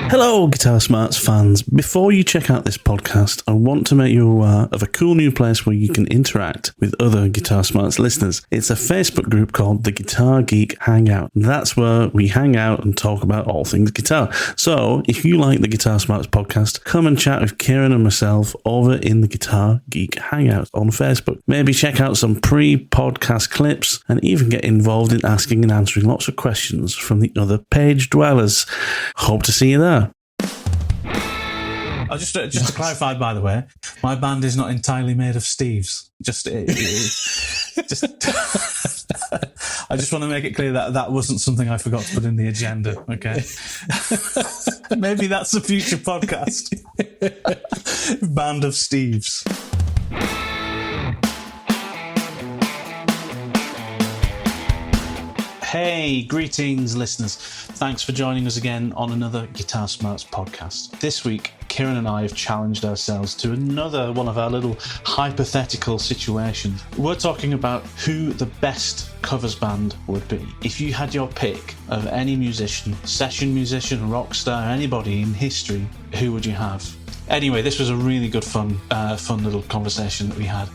Hello, Guitar Smarts fans. Before you check out this podcast, I want to make you aware of a cool new place where you can interact with other Guitar Smarts listeners. It's a Facebook group called the Guitar Geek Hangout. That's where we hang out and talk about all things guitar. So, if you like the Guitar Smarts podcast, come and chat with Kiran and myself over in the Guitar Geek Hangout on Facebook. Maybe check out some pre-podcast clips and even get involved in asking and answering lots of questions from the other page dwellers. Hope to see you there. Just to clarify, by the way, my band is not entirely made of Steves. I just want to make it clear that that wasn't something I forgot to put in the agenda. Okay, maybe that's a future podcast. Band of Steves. Hey, greetings, listeners. Thanks for joining us again on another Guitar Smarts podcast. This week, Kiran and I have challenged ourselves to another one of our little hypothetical situations. We're talking about who the best covers band would be. If you had your pick of any musician, session musician, rock star, anybody in history, who would you have? Anyway, this was a really good fun little conversation that we had.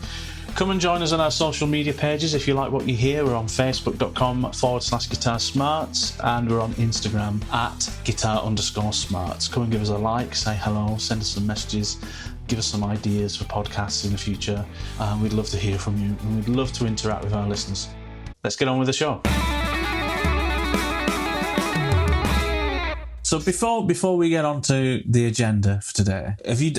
Come and join us on our social media pages if you like what you hear. We're on facebook.com/Guitar Smarts and we're on Instagram at guitar_smarts. Come and give us a like, say hello, send us some messages, give us some ideas for podcasts in the future. We'd love to hear from you and we'd love to interact with our listeners. Let's get on with the show. So before we get on to the agenda for today, have you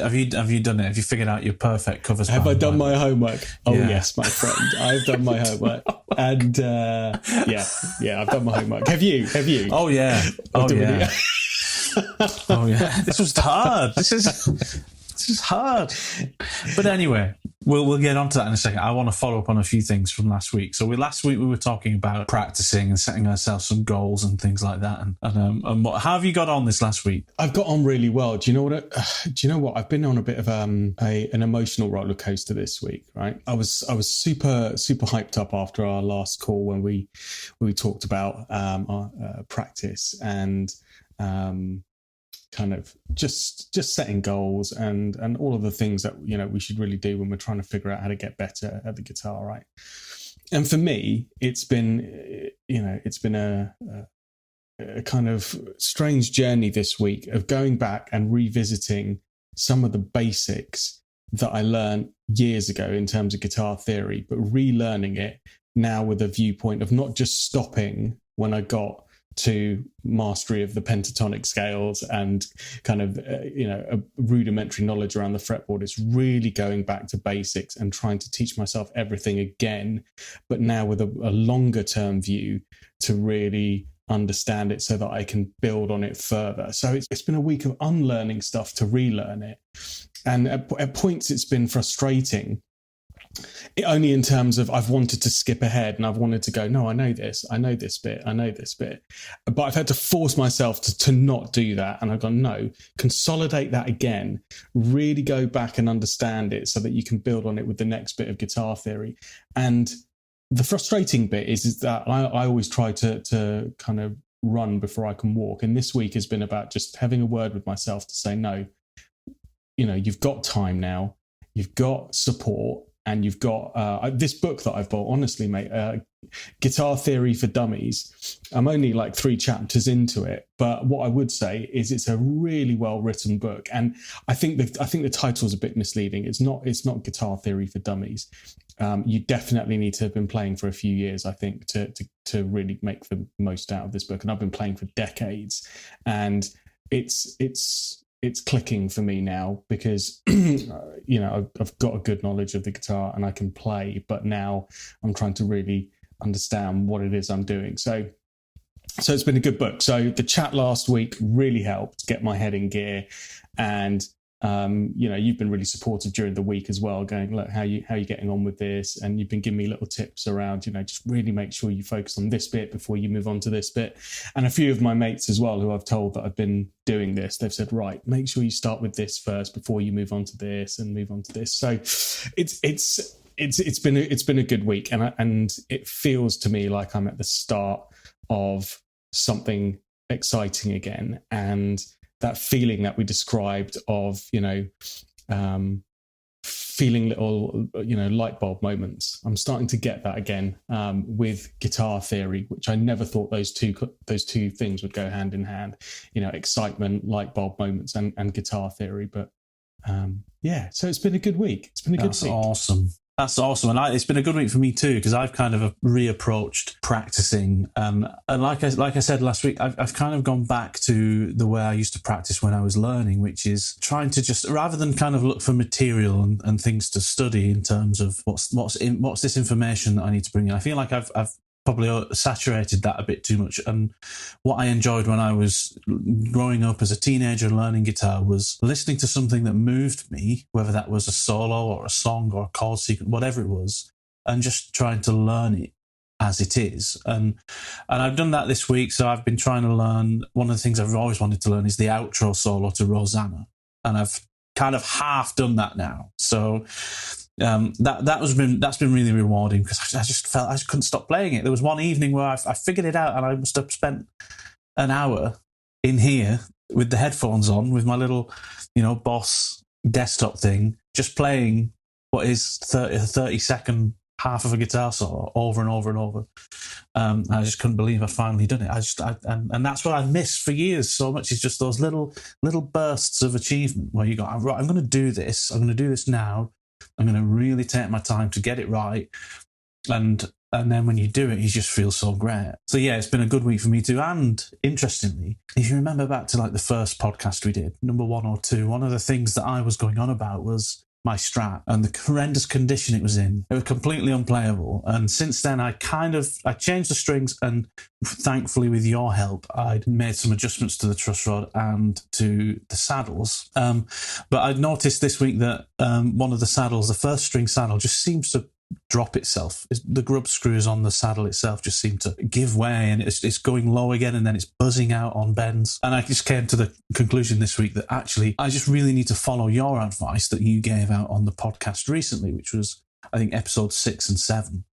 done it? Have you figured out your perfect covers? Have I done my homework? Oh yeah. Yes, my friend, I've done my homework, and yeah, I've done my homework. Have you? Oh yeah, oh yeah, oh yeah. This was hard. This is hard. But anyway, we'll get onto that in a second. I want to follow up on a few things from last week. So last week we were talking about practicing and setting ourselves some goals and things like that. And what, how have you got on this last week? I've got on really well. Do you know what? I've been on a bit of an emotional roller coaster this week. Right? I was super hyped up after our last call when we talked about our practice and kind of just setting goals and all of the things that we should really do when we're trying to figure out how to get better at the guitar, right? And for me, it's been a kind of strange journey this week of going back and revisiting some of the basics that I learned years ago in terms of guitar theory, but relearning it now with a viewpoint of not just stopping when I got to mastery of the pentatonic scales and kind of a rudimentary knowledge around the fretboard. It's really going back to basics and trying to teach myself everything again, but now with a longer term view to really understand it so that I can build on it further. So it's been a week of unlearning stuff to relearn it, and at points it's been frustrating. Only in terms of I've wanted to skip ahead and I've wanted to go, no, I know this bit. But I've had to force myself to not do that. And I've gone, no, consolidate that again, really go back and understand it so that you can build on it with the next bit of guitar theory. And the frustrating bit is that I always try to kind of run before I can walk. And this week has been about just having a word with myself to say, no, you've got time now, you've got support, and you've got this book that I've bought, honestly, mate, Guitar Theory for Dummies. I'm only like 3 chapters into it, but what I would say is it's a really well-written book. And I think the title's a bit misleading. It's not Guitar Theory for Dummies. You definitely need to have been playing for a few years, I think, to really make the most out of this book. And I've been playing for decades, and it's clicking for me now because, I've got a good knowledge of the guitar and I can play, but now I'm trying to really understand what it is I'm doing. So it's been a good book. So the chat last week really helped get my head in gear, and you've been really supportive during the week as well, going, look, how you getting on with this? And you've been giving me little tips around, just really make sure you focus on this bit before you move on to this bit. And a few of my mates as well, who I've told that I've been doing this, they've said, right, make sure you start with this first before you move on to this and move on to this. So it's been a good week, and it feels to me like I'm at the start of something exciting again. And that feeling that we described of, feeling little, light bulb moments. I'm starting to get that again with guitar theory, which I never thought those two things would go hand in hand. Excitement, light bulb moments, and guitar theory. But so it's been a good week. It's been a good week. That's awesome. And it's been a good week for me too, because I've kind of reapproached practicing. And like I said last week, I've kind of gone back to the way I used to practice when I was learning, which is trying to just, rather than kind of look for material and things to study in terms of what's this information that I need to bring in. I feel like I've probably saturated that a bit too much. And what I enjoyed when I was growing up as a teenager learning guitar was listening to something that moved me, whether that was a solo or a song or a chord sequence, whatever it was, and just trying to learn it as it is. And I've done that this week. So I've been trying to learn, one of the things I've always wanted to learn is the outro solo to Rosanna. And I've kind of half done that now. So that's been really rewarding, because I just felt I just couldn't stop playing it. There was one evening where I figured it out, and I must have spent an hour in here with the headphones on, with my little, Boss desktop thing, just playing what is 30-second half of a guitar solo over and over and over. I just couldn't believe I'd finally done it. And that's what I've missed for years so much, is just those little bursts of achievement where you go, right, I'm going to do this. I'm going to do this now. I'm going to really take my time to get it right. And then when you do it, you just feel so great. So yeah, it's been a good week for me too. And interestingly, if you remember back to like the first podcast we did, number 1 or 2, one of the things that I was going on about was my Strat and the horrendous condition it was in. It was completely unplayable. And since then, I changed the strings, and thankfully with your help, I'd made some adjustments to the truss rod and to the saddles. But I'd noticed this week that one of the saddles, the first string saddle, just seems to drop itself. The grub screws on the saddle itself just seem to give way, and it's going low again, and then it's buzzing out on bends. And I just came to the conclusion this week that actually I just really need to follow your advice that you gave out on the podcast recently, which was, I think, episode 6 and 7,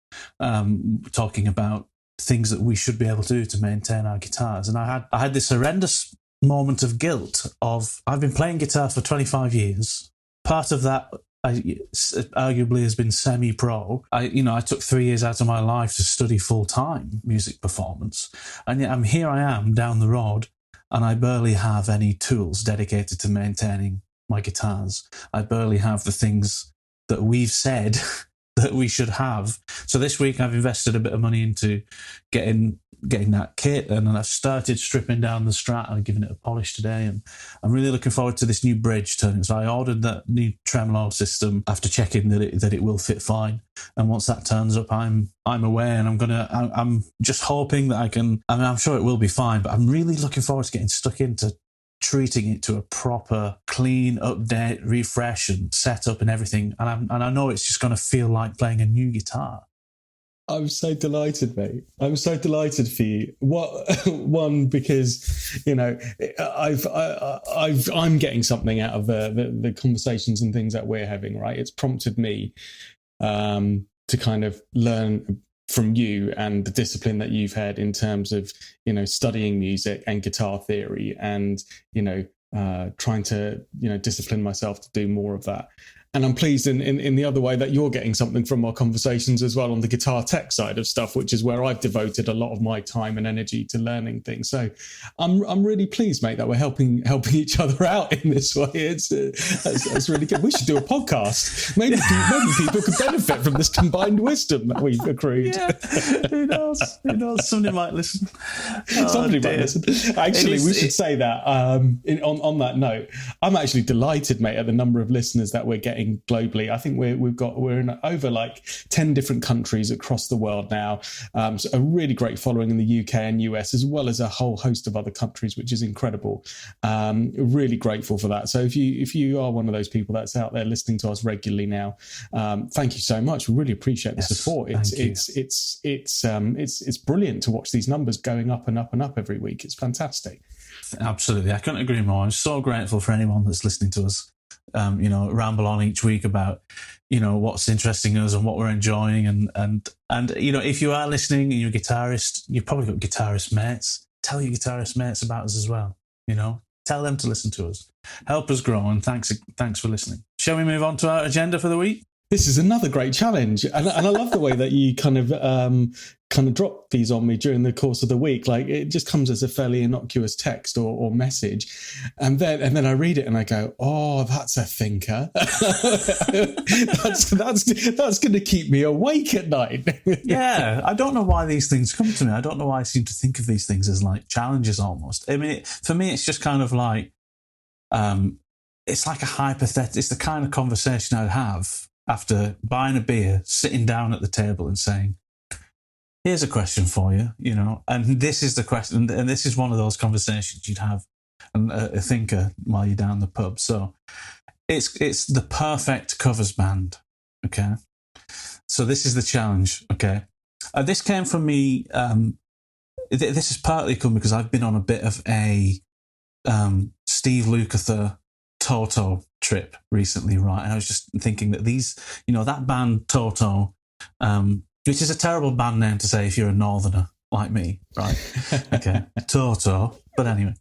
talking about things that we should be able to do to maintain our guitars. And I had this horrendous moment of guilt of, I've been playing guitar for 25 years. Part of that arguably has been semi-pro. I took 3 years out of my life to study full-time music performance, and yet here I am down the road, and I barely have any tools dedicated to maintaining my guitars. I barely have the things that we've said that we should have. So this week I've invested a bit of money into getting that kit, and I've started stripping down the Strat and giving it a polish today, and I'm really looking forward to this new bridge turning. So I ordered that new tremolo system after checking that it will fit fine, and once that turns up, I'm away, and I'm just hoping that I can. I mean, I'm sure it will be fine, but I'm really looking forward to getting stuck into treating it to a proper clean update, refresh and setup and everything, and I know it's just going to feel like playing a new guitar. I'm so delighted, mate. I'm so delighted for you. One, because I'm getting something out of the conversations and things that we're having. Right, it's prompted me to kind of learn from you and the discipline that you've had in terms of studying music and guitar theory, and trying to discipline myself to do more of that. And I'm pleased in the other way that you're getting something from our conversations as well on the guitar tech side of stuff, which is where I've devoted a lot of my time and energy to learning things. So I'm really pleased, mate, that we're helping each other out in this way. That's really good. We should do a podcast. Maybe people could benefit from this combined wisdom that we've accrued. Yeah. Who knows? Somebody might listen. Somebody might listen. Actually, we should say that on that note, I'm actually delighted, mate, at the number of listeners that we're getting globally. I think we're in over like 10 different countries across the world now. So a really great following in the UK and US, as well as a whole host of other countries, which is incredible. Really grateful for that. So if you are one of those people that's out there listening to us regularly now, thank you so much. We really appreciate the support. It's brilliant to watch these numbers going up and up and up every week. It's fantastic. Absolutely, I couldn't agree more. I'm so grateful for anyone that's listening to us ramble on each week about what's interesting us and what we're enjoying, and if you are listening and you're a guitarist, you've probably got guitarist mates. Tell your guitarist mates about us as well. Tell them to listen to us. Help us grow, and thanks for listening. Shall we move on to our agenda for the week? This is another great challenge, and I love the way that you kind of drop these on me during the course of the week. Like, it just comes as a fairly innocuous text or message, and then I read it and I go, "Oh, that's a thinker." that's going to keep me awake at night. Yeah, I don't know why these things come to me. I don't know why I seem to think of these things as like challenges almost. I mean, for me, it's just kind of like, it's like a hypothetical. It's the kind of conversation I'd have after buying a beer, sitting down at the table and saying, here's a question for you, and this is the question, and this is one of those conversations you'd have a thinker while you're down the pub. So it's the perfect covers band, okay? So this is the challenge, okay? This came from me, this is partly come because I've been on a bit of a Steve Lukather Toto trip recently, right? And I was just thinking that these, that band Toto, which is a terrible band name to say if you're a northerner like me, right? Okay, Toto. But anyway,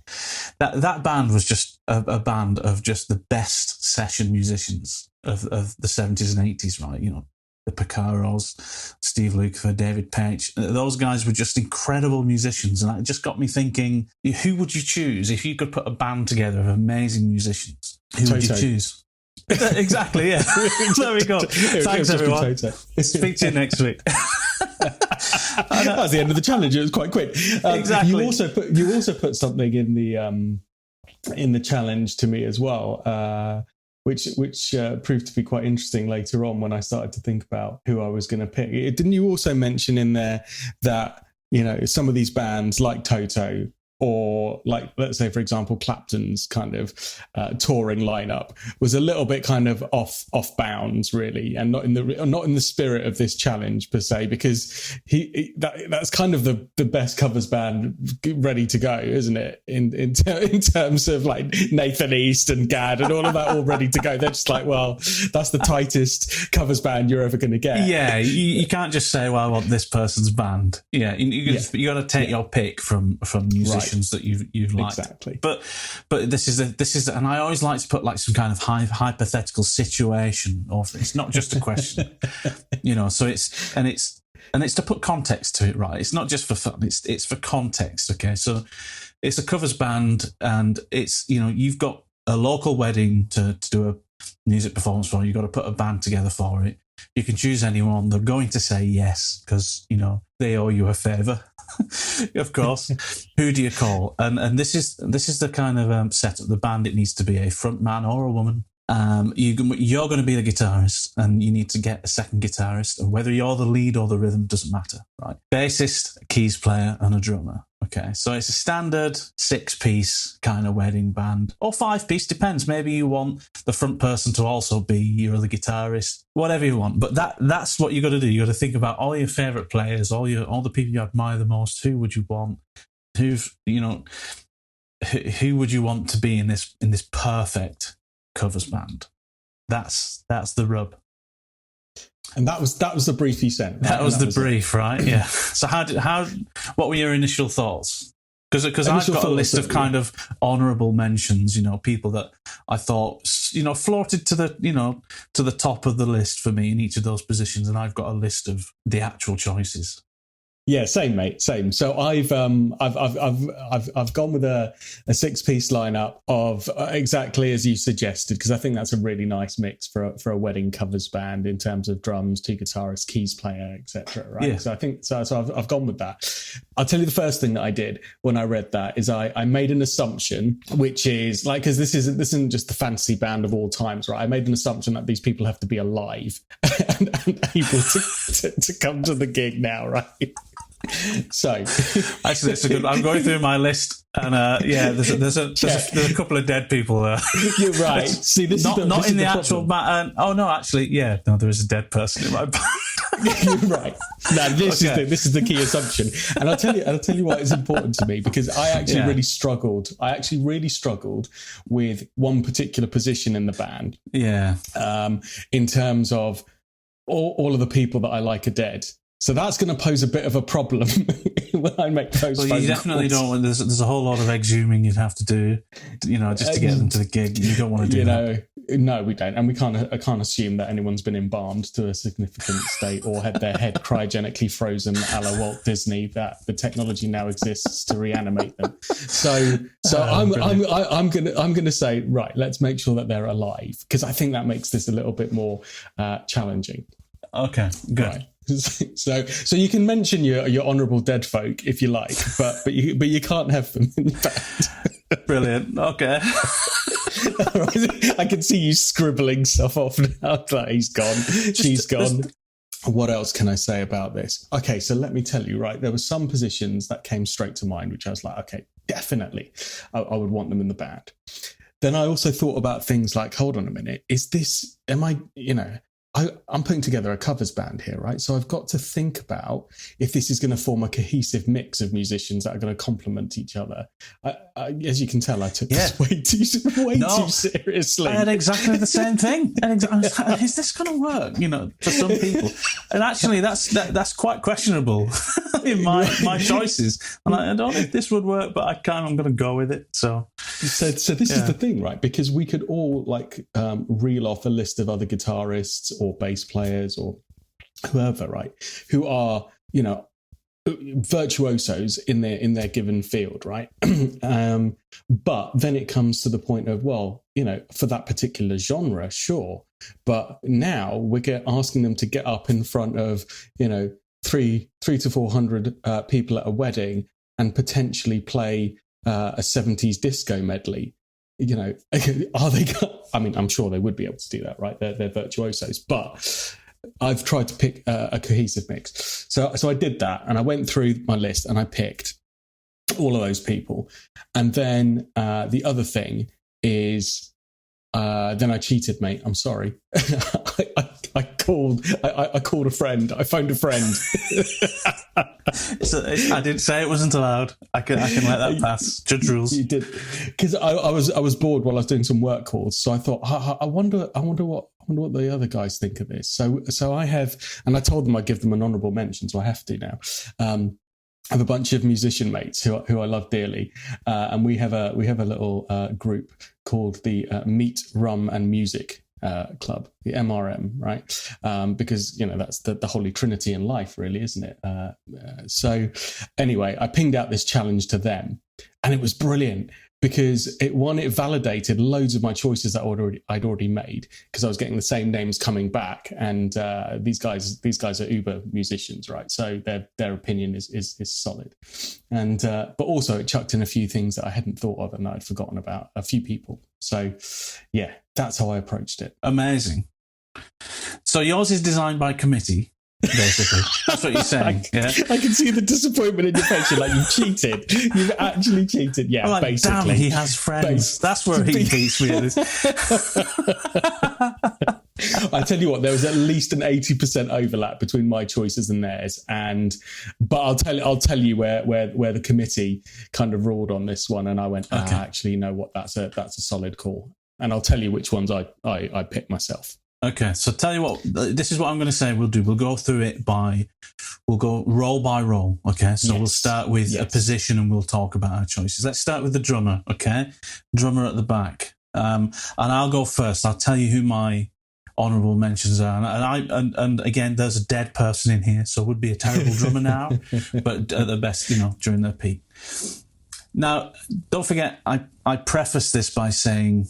that band was just a band of just the best session musicians of the 70s and 80s, right? The Picaros, Steve Lukather, David Page. Those guys were just incredible musicians. And it just got me thinking, who would you choose if you could put a band together of amazing musicians? Who would you choose? Exactly, yeah. There we go. Thanks, everyone. Speak to you next week. That was the end of the challenge. It was quite quick. Exactly. You also put something in the challenge to me as well, which proved to be quite interesting later on when I started to think about who I was going to pick. Didn't you also mention in there that some of these bands like Toto, or like, let's say, for example, Clapton's kind of touring lineup was a little bit kind of off bounds, really, and not in the spirit of this challenge per se, because that's kind of the best covers band ready to go, isn't it? In terms of like Nathan East and Gadd and all of that all ready to go. They're just like, well, that's the tightest covers band you're ever going to get. Yeah, you can't just say, well, I want this person's band. Yeah, you got to take your pick from musicians. Right. That you've liked. Exactly. But this is and I always like to put like some kind of hypothetical situation, or it's not just a question, so it's to put context to it, right? It's not just for fun, it's for context, okay? So it's a covers band, and it's, you've got a local wedding to do a music performance for. You've got to put a band together for it. You can choose anyone. They're going to say yes because, they owe you a favour. Of course. Who do you call? And this is the kind of setup. The band, it needs to be a front man or a woman. You're going to be the guitarist, and you need to get a second guitarist. And whether you're the lead or the rhythm doesn't matter, right? Bassist, keys player, and a drummer. Okay, so it's a standard 6-piece kind of wedding band, or 5-piece, depends. Maybe you want the front person to also be your other guitarist, whatever you want. But that's what you got to do. You got to think about all your favourite players, all the people you admire the most. Who would you want? Who would you want to be in this perfect covers band? That's the rub. And that was the brief you sent. That was the brief, right? Yeah. So what were your initial thoughts? Because I've got a list of kind of honourable mentions, people that I thought, floated to the top of the list for me in each of those positions, and I've got a list of the actual choices. Yeah, same, mate, same. So I've gone with a 6-piece lineup of exactly as you suggested, because I think that's a really nice mix for a wedding covers band in terms of drums, 2 guitarists, keys player, etc. Right? Yeah. So I think so. I've gone with that. I'll tell you the first thing that I did when I read that is I made an assumption, which is like, because this isn't just the fantasy band of all times, right? I made an assumption that these people have to be alive and able to come to the gig now, right? So actually, it's a good. I'm going through my list, and there's a couple of dead people there. You're right. See, this not is the, this in is the actual. Oh no, actually, there is a dead person in my band. You're right. Now this is the key assumption, and I'll tell you why it's important to me, because I actually really struggled. I actually really struggled with one particular position in the band. Yeah. In terms of all of the people that I like are dead. So that's going to pose a bit of a problem when I make those phone calls. You definitely don't want... There's a whole lot of exhuming you'd have to do, just to get them to the gig. You don't want to do that. No, we don't. And I can't assume that anyone's been embalmed to a significant state or had their head cryogenically frozen a la Walt Disney, that the technology now exists to reanimate them. So I'm gonna say, right, let's make sure that they're alive, because I think that makes this a little bit more challenging. Okay, good. Right. So you can mention your honourable dead folk if you like, but you can't have them in the band. Brilliant. Okay. I can see you scribbling stuff off now. Like, he's gone. She's gone. What else can I say about this? Okay, so let me tell you, right, there were some positions that came straight to mind, which I was like, okay, definitely, I would want them in the band. Then I also thought about things like, hold on a minute, I'm putting together a covers band here, right? So I've got to think about if this is going to form a cohesive mix of musicians that are going to complement each other. As you can tell, I took this way too seriously. I had exactly the same thing. Is this going to work? For some people, and actually, that's quite questionable in my choices. And I don't know if this would work, but I'm going to go with it. So this is the thing, right? Because we could all reel off a list of other guitarists or bass players or whoever, right, who are virtuosos in their given field, right? But then it comes to the point of, well, for that particular genre, sure, but now we're asking them to get up in front of 300 to 400 people at a wedding and potentially play a 70s disco medley. Are they? I'm sure they would be able to do that, right? They're virtuosos, but I've tried to pick a cohesive mix. So I did that, and I went through my list and I picked all of those people. And then the other thing is, then I cheated, mate. I'm sorry. I called a friend. I phoned a friend. I didn't say it wasn't allowed. I can let that pass. Judge rules. You did, because I was bored while I was doing some work calls. So I thought, I wonder what the other guys think of this. So I have, and I told them I'd give them an honourable mention. So I have to now. I have a bunch of musician mates who I love dearly, and we have a little group called the Meat, Rum and Music Club, the MRM, right? Because that's the holy trinity in life, really, isn't it? So anyway, I pinged out this challenge to them, and it was brilliant because it validated loads of my choices that I'd already made, because I was getting the same names coming back, and these guys are uber musicians, right? So their opinion is solid, and but also it chucked in a few things that I hadn't thought of and that I'd forgotten about, a few people. So yeah, that's how I approached it. Amazing. So yours is designed by committee, basically. That's what you're saying. I can see the disappointment in your face. You're like, you've cheated. You've actually cheated. Yeah, like, basically. Damn, he has friends. That's where he beats me. I tell you what, there was at least an 80% overlap between my choices and theirs, but I'll tell you where the committee kind of ruled on this one, and I went, okay. Actually, you know what? That's a solid call, and I'll tell you which ones I picked myself. Okay, so tell you what, this is what I'm going to say we'll do. We'll go through it we'll go roll by roll, okay? So We'll start with a position and we'll talk about our choices. Let's start with the drummer, okay? Drummer at the back. And I'll go first. I'll tell you who my honourable mentions are. And again, there's a dead person in here, so it would be a terrible drummer now, but at the best, during their peak. Now, don't forget, I preface this by saying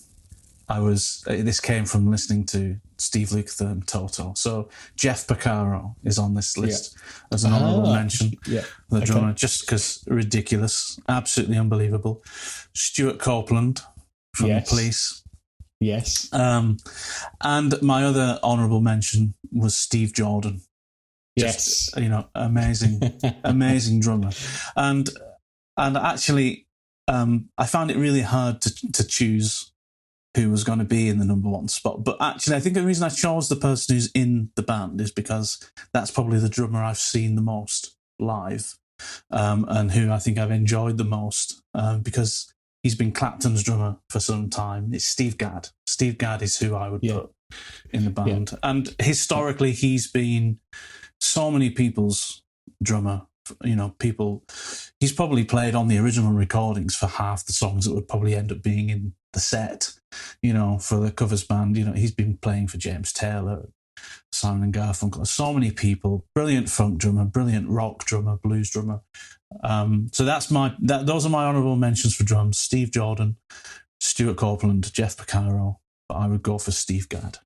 this came from listening to Steve Lukather and Toto. So Jeff Porcaro is on this list as an honourable mention. Yeah. The drummer, just because ridiculous, absolutely unbelievable. Stuart Copeland from The Police. Yes. And my other honourable mention was Steve Jordan. Just, amazing drummer. And actually, I found it really hard to choose who was going to be in the number one spot. But actually, I think the reason I chose the person who's in the band is because that's probably the drummer I've seen the most live, and who I think I've enjoyed the most, because he's been Clapton's drummer for some time. It's Steve Gadd. Steve Gadd is who I would put in the band. Yeah. And historically, he's been so many people's drummer. He's probably played on the original recordings for half the songs that would probably end up being in the set, for the covers band. He's been playing for James Taylor, Simon and Garfunkel, so many people. Brilliant funk drummer, brilliant rock drummer, blues drummer. So those are my honourable mentions for drums: Steve Jordan, Stuart Copeland, Jeff Porcaro. But I would go for Steve Gadd.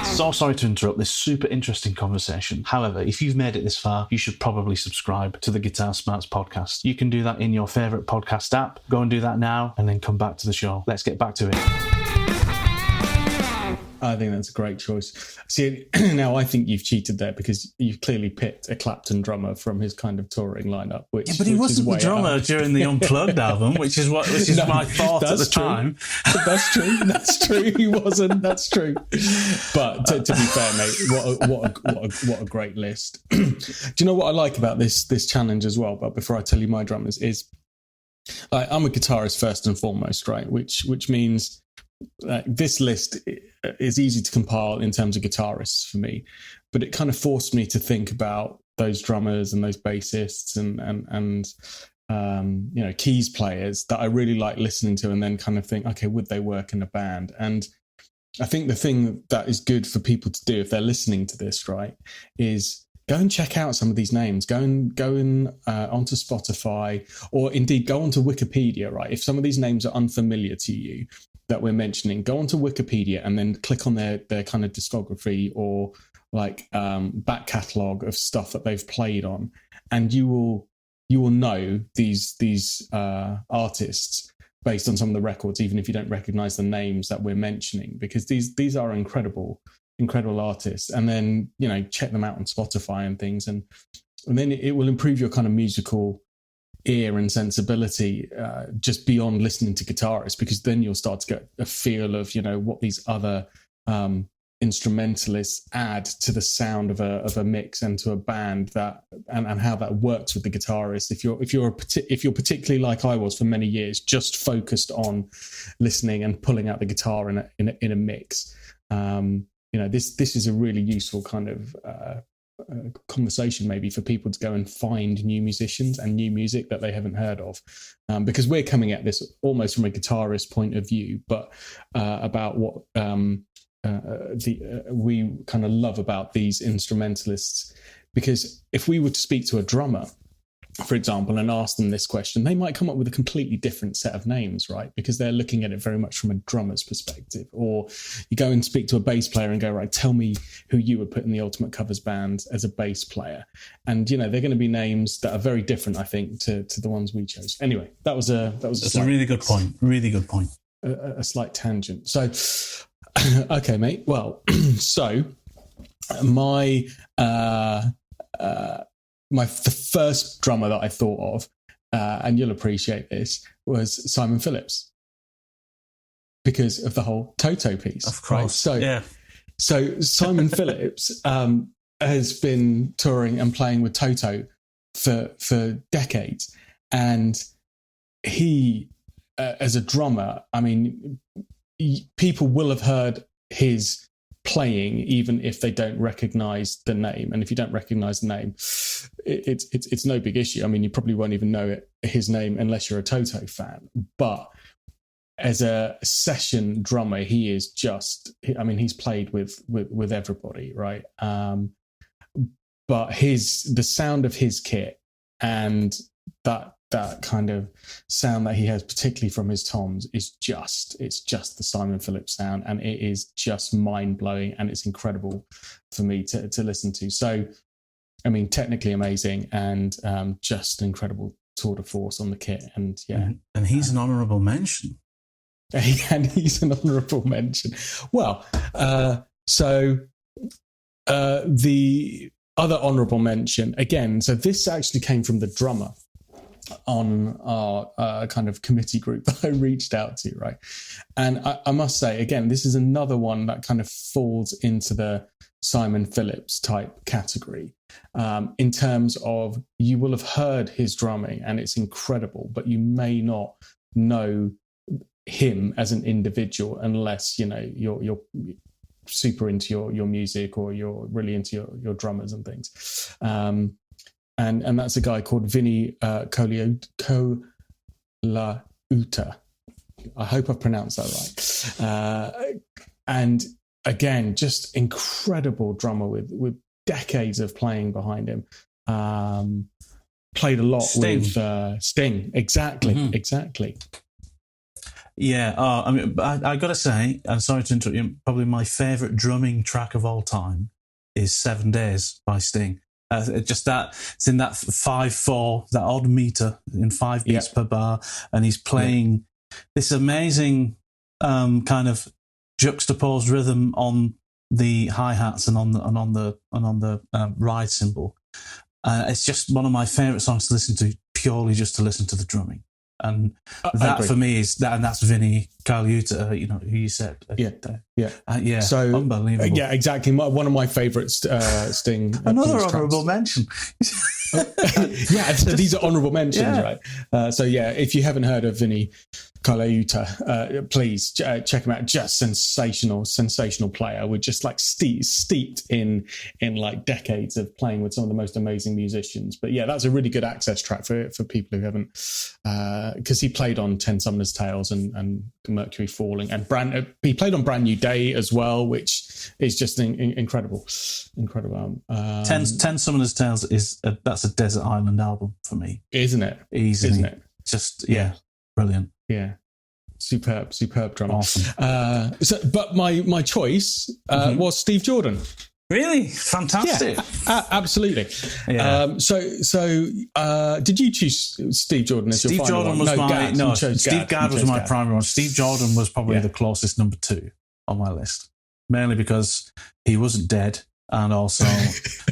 So sorry to interrupt this super interesting conversation. However, if you've made it this far, you should probably subscribe to the Guitar Smarts podcast. You can do that in your favourite podcast app. Go and do that now and then come back to the show. Let's get back to it. I think that's a great choice. See, now I think you've cheated there because you've clearly picked a Clapton drummer from his kind of touring lineup. But he wasn't the drummer during the Unplugged album, which is my thought at the time. That's true. That's true. He wasn't. That's true. But to be fair, mate, what a great list. Do you know what I like about this challenge as well? But before I tell you my drummers, is I'm a guitarist first and foremost, right? Which means this list is easy to compile in terms of guitarists for me, but it kind of forced me to think about those drummers and those bassists and keys players that I really like listening to, and then kind of think, okay, would they work in a band? And I think the thing that is good for people to do if they're listening to this, right, is go and check out some of these names. Go onto Spotify, or indeed go onto Wikipedia, right? If some of these names are unfamiliar to you that we're mentioning, go onto Wikipedia and then click on their kind of discography or back catalogue of stuff that they've played on, and you will know these artists based on some of the records, even if you don't recognize the names that we're mentioning, because these are incredible artists. And then check them out on Spotify and things, and then it will improve your kind of musical ear and sensibility just beyond listening to guitarists, because then you'll start to get a feel of what these other instrumentalists add to the sound of a mix and to a band, that and how that works with the guitarist. If you're particularly like I was for many years, just focused on listening and pulling out the guitar in a mix, this is a really useful kind of conversation maybe for people to go and find new musicians and new music that they haven't heard of, because we're coming at this almost from a guitarist point of view, but about what we kind of love about these instrumentalists. Because if we were to speak to a drummer, for example, and ask them this question, they might come up with a completely different set of names, right? Because they're looking at it very much from a drummer's perspective. Or you go and speak to a bass player and go, right, tell me who you would put in the Ultimate Covers band as a bass player. And, they're going to be names that are very different, I think, to the ones we chose. Anyway, that's a really good point. Really good point. A slight tangent. So, okay, mate. Well, so the first drummer that I thought of, and you'll appreciate this, was Simon Phillips, because of the whole Toto piece. Of course, right? So Simon Phillips has been touring and playing with Toto for decades, and he, as a drummer, I mean, people will have heard his playing even if they don't recognize the name. And if you don't recognize the name, it's no big issue. I mean, you probably won't even know his name unless you're a Toto fan. But as a session drummer, he is he's played with everybody, right? But the sound of his kit and that kind of sound that he has, particularly from his toms, it's just the Simon Phillips sound, and it is just mind-blowing, and it's incredible for me to listen to. So, I mean, technically amazing, and just an incredible tour de force on the kit. And and he's an honourable mention. And he's an honourable mention. Well, so the other honourable mention, again, so this actually came from the drummer on our kind of committee group that I reached out to, right? And I must say, again, this is another one that kind of falls into the Simon Phillips type category, in terms of, you will have heard his drumming and it's incredible, but you may not know him as an individual unless you're super into your music, or you're really into your drummers and things. And that's a guy called Vinny Colaiuta. I hope I've pronounced that right. And again, just incredible drummer with decades of playing behind him. Played a lot with Sting. Exactly. Yeah. I mean, I got to say, I'm sorry to interrupt you, probably my favourite drumming track of all time is 7 Days by Sting. Just that, it's in that 5/4, that odd meter in 5 beats per bar, and he's playing this amazing kind of juxtaposed rhythm on the hi-hats and on the ride cymbal. It's just one of my favourite songs to listen to, purely just to listen to the drumming. And that for me is that, and that's Vinny Colaiuta, who you said. So unbelievable. Yeah, exactly. One of my favourite Sting. Another honourable mention. So these are honourable mentions, right? So if you haven't heard of Vinny Colaiuta, please check him out. Just sensational player. We're just like steeped in like decades of playing with some of the most amazing musicians. But that's a really good access track for people who haven't, because he played on 10 Summoner's Tales and Mercury Falling, and he played on Brand New Day as well, which is just incredible. 10 Summoner's Tales that's a desert island album for me, isn't it? Easily. Isn't it? Just brilliant. Yeah, superb drummer. Awesome. But my choice was Steve Jordan. Really? Fantastic. Yeah, absolutely. Yeah. So did you choose Steve Jordan as your final one? Steve Gadd was my primary one. Steve Jordan was probably the closest number 2 on my list, mainly because he wasn't dead, and also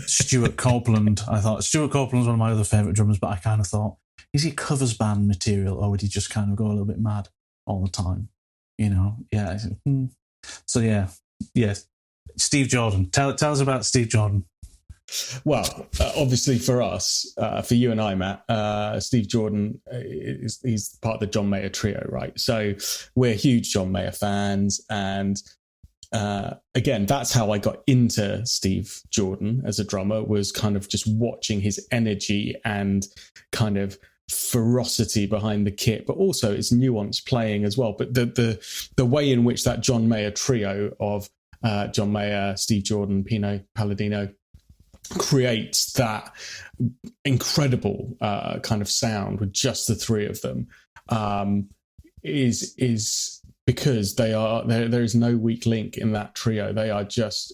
Stuart Copeland. I thought Stuart Copeland was one of my other favourite drummers, but I kind of thought, is he covers band material, or would he just kind of go a little bit mad all the time? Yeah. So Steve Jordan. Tell us about Steve Jordan. Well, obviously for us, for you and I, Matt, Steve Jordan he's part of the John Mayer trio, right? So we're huge John Mayer fans, and again, that's how I got into Steve Jordan as a drummer, was kind of just watching his energy and kind of ferocity behind the kit, but also its nuanced playing as well. But the way in which that John Mayer trio of John Mayer, Steve Jordan, Pino Palladino creates that incredible kind of sound with just the three of them is because there is no weak link in that trio. They are just,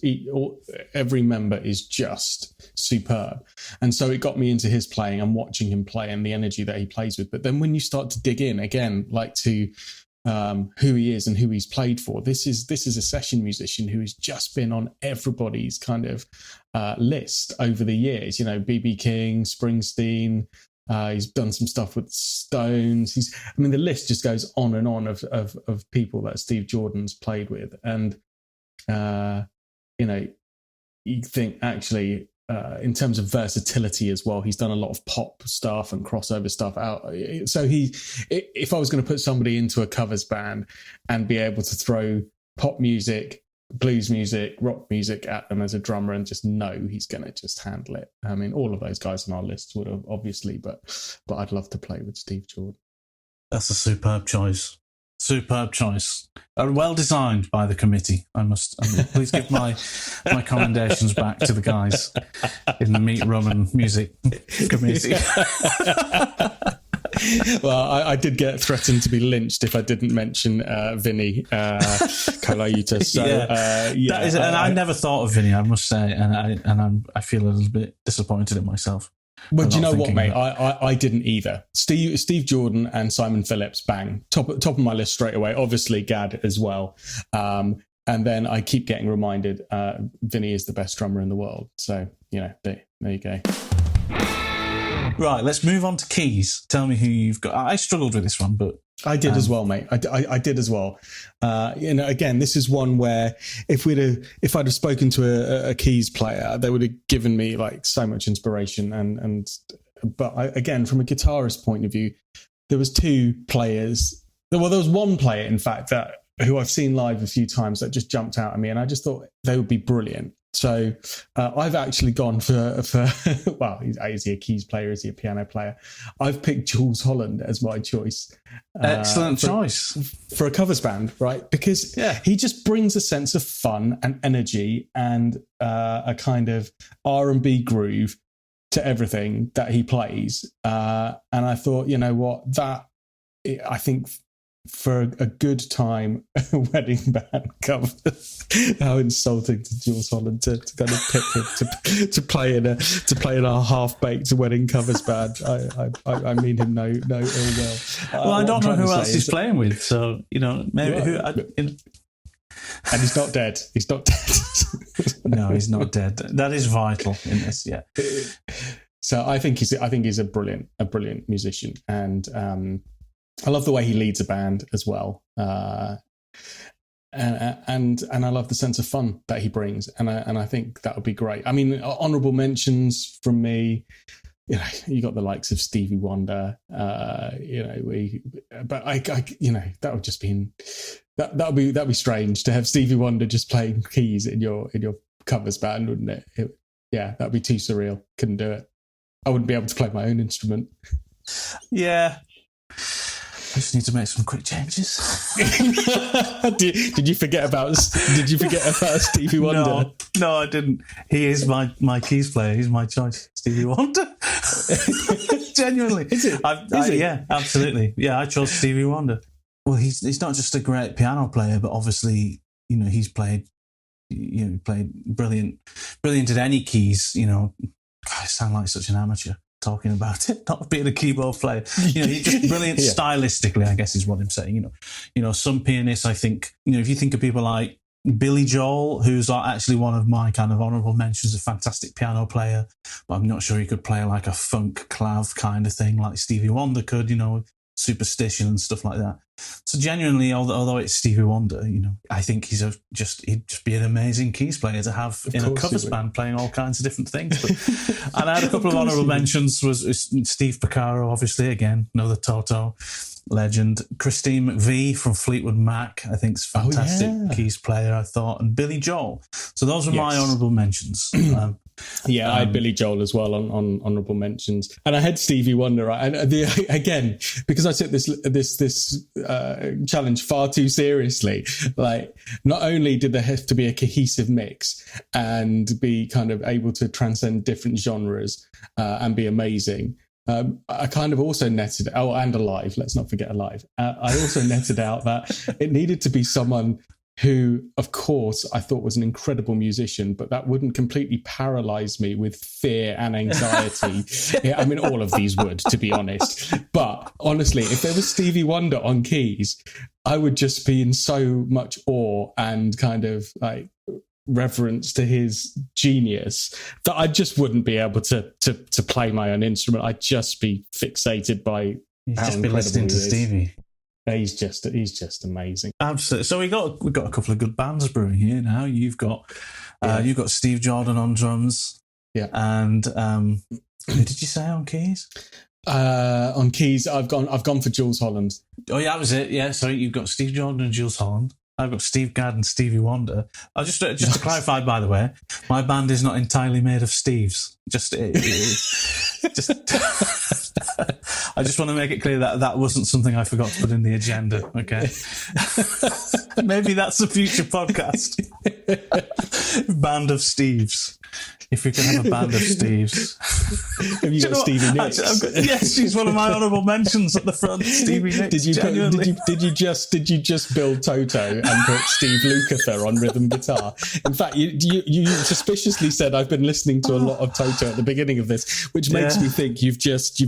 every member is just superb. And so it got me into his playing and watching him play and the energy that he plays with. But then when you start to dig in again, like to who he is and who he's played for, this is a session musician who has just been on everybody's kind of list over the years. B.B. King, Springsteen. He's done some stuff with Stones. The list just goes on and on of people that Steve Jordan's played with. And, you think actually, in terms of versatility as well, he's done a lot of pop stuff and crossover stuff out. So if I was going to put somebody into a covers band and be able to throw pop music, blues music, rock music at them as a drummer and just know he's going to just handle it. All of those guys on our list would have, obviously, but I'd love to play with Steve Jordan. That's a superb choice. Well designed by the committee. Please give my commendations back to the guys in the Meat, Rum and Music committee. Well, I did get threatened to be lynched if I didn't mention Vinny Colaiuta. So, I never thought of Vinny, I must say, and I feel a little bit disappointed in myself. Well, do you know what, mate? I didn't either. Steve Jordan and Simon Phillips, bang, top of my list straight away. Obviously, Gadd as well. And then I keep getting reminded, Vinny is the best drummer in the world. So, there you go. Right, let's move on to keys. Tell me who you've got. I struggled with this one, but I did as well, mate. I did as well. Again, this is one where if I'd have spoken to a keys player, they would have given me like so much inspiration. But again, from a guitarist point of view, there was two players. Well, there was one player, in fact, that who I've seen live a few times that just jumped out at me, and I just thought they would be brilliant. So I've actually gone for well, is he a keys player? Is he a piano player? I've picked Jools Holland as my choice. Excellent choice. For a covers band, right? Because he just brings a sense of fun and energy and a kind of R&B groove to everything that he plays. And I thought, you know what, I think for a good time wedding band cover, how insulting to Jools Holland to kind of pick him to play in a half-baked wedding covers band. I mean him no ill will. Well, I don't know who else he's playing with, so maybe and he's not dead. He's not dead. No, he's not dead. That is vital in this. Yeah. So I think he's a brilliant musician, and I love the way he leads a band as well, and I love the sense of fun that he brings, and I think that would be great. I mean, honourable mentions from me. You got the likes of Stevie Wonder. But that would just be that'd be strange to have Stevie Wonder just playing keys in your covers band, wouldn't it? That'd be too surreal. Couldn't do it. I wouldn't be able to play my own instrument. Yeah. I just need to make some quick changes. Did you forget about Stevie Wonder? No, I didn't. He is my keys player. He's my choice, Stevie Wonder. Genuinely, is it? Yeah, absolutely. Yeah, I chose Stevie Wonder. Well, he's not just a great piano player, but obviously, he's played brilliant at any keys. I sound like such an amateur talking about it, not being a keyboard player. He's just brilliant stylistically, I guess is what I'm saying. Some pianists, I think, if you think of people like Billy Joel, who's actually one of my kind of honourable mentions, a fantastic piano player, but I'm not sure he could play like a funk clav kind of thing like Stevie Wonder could, with Superstition and stuff like that. So genuinely, although it's Stevie Wonder, I think he'd just be an amazing keys player to have in a covers band playing all kinds of different things. And I had a couple of honourable mentions. Was Steve Porcaro, obviously, again, another Toto legend. Christine McVie from Fleetwood Mac, I think, is a fantastic keys player, I thought, and Billy Joel. So those were my honourable mentions. I had Billy Joel as well on honourable mentions, and I had Stevie Wonder. Right? And again, because I took this challenge far too seriously. Like, not only did there have to be a cohesive mix and be kind of able to transcend different genres and be amazing. I kind of also netted and Alive. Let's not forget Alive. I also netted out that it needed to be someone who, of course, I thought was an incredible musician, but that wouldn't completely paralyze me with fear and anxiety. I mean, all of these would, to be honest. But honestly, if there was Stevie Wonder on keys, I would just be in so much awe and kind of like reverence to his genius that I just wouldn't be able to play my own instrument. I'd just be fixated by how just be listening to Stevie. He's just amazing. Absolutely. So we've got a couple of good bands brewing here now. You've got Steve Jordan on drums. Yeah. And who did you say on keys? On keys, I've gone for Jools Holland. Oh yeah, that was it. Yeah. So you've got Steve Jordan and Jools Holland. I've got Steve Gadd and Stevie Wonder. Just to clarify, by the way, my band is not entirely made of Steves. I just want to make it clear that wasn't something I forgot to put in the agenda. Okay, maybe that's a future podcast. Band of Steves. If we can have a band of Steves. Have you got Stevie Nicks? Yes, she's one of my honourable mentions at the front. Stevie Nicks. Did you just build Toto and put Steve Lukather on rhythm guitar? In fact, you suspiciously said I've been listening to a lot of Toto at the beginning of this, which makes me think you've just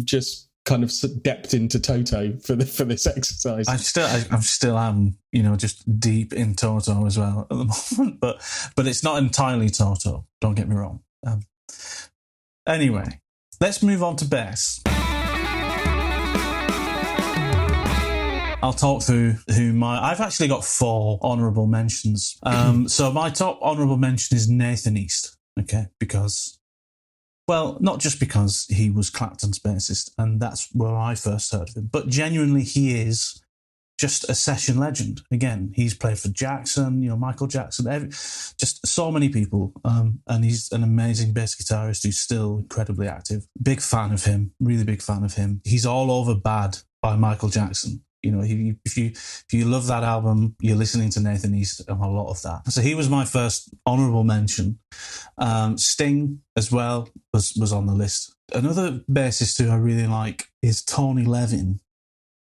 kind of stepped into Toto for this exercise. I still am, just deep in Toto as well at the moment, but it's not entirely Toto. Don't get me wrong. Anyway, let's move on to bass. I'll talk through I've actually got 4 honourable mentions. So my top honourable mention is Nathan East. Okay, because, well, not just because he was Clapton's bassist, and that's where I first heard of him, but genuinely he is just a session legend. Again, he's played for Jackson, Michael Jackson, just so many people. And he's an amazing bass guitarist who's still incredibly active. Big fan of him, really big fan of him. He's all over Bad by Michael Jackson. If you love that album, you're listening to Nathan East and a lot of that. So he was my first honourable mention. Sting as well was on the list. Another bassist who I really like is Tony Levin,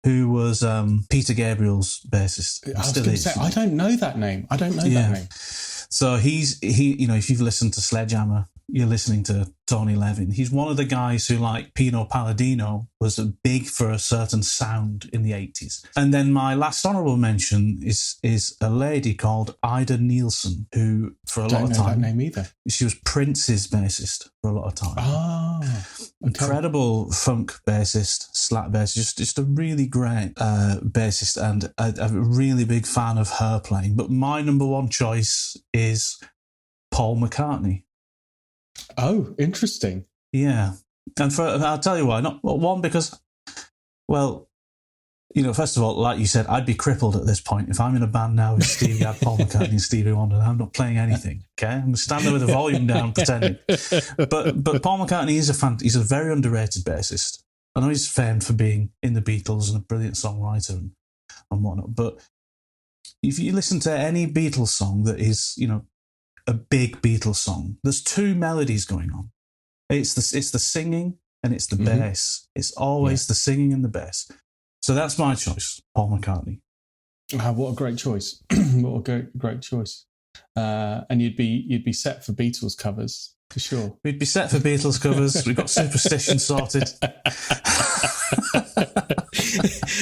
who was Peter Gabriel's bassist. I was going to say, I don't know that name. that name. So he if you've listened to Sledgehammer, you're listening to Tony Levin. He's one of the guys who, like Pino Palladino, was big for a certain sound in the 80s. And then my last honourable mention is a lady called Ida Nielsen, who for a lot of time... I don't know that name either. She was Prince's bassist for a lot of time. Oh, okay. Incredible funk bassist, slap bassist, just a really great bassist, and a really big fan of her playing. But my number one choice is Paul McCartney. Oh, interesting. Yeah. And I'll tell you why. Not one, because, well, first of all, like you said, I'd be crippled at this point. If I'm in a band now with Stevie Gadd, Paul McCartney and Stevie Wonder, I'm not playing anything, okay? I'm standing with the volume down pretending. But Paul McCartney he's a very underrated bassist. I know he's famed for being in the Beatles and a brilliant songwriter and whatnot, but if you listen to any Beatles song that is, a big Beatles song, there's two melodies going on. It's the singing and it's the bass. It's always the singing and the bass. So that's my choice, Paul McCartney. What a great choice! What a great choice. And you'd be set for Beatles covers for sure. We'd be set for Beatles covers. We've got Superstition sorted.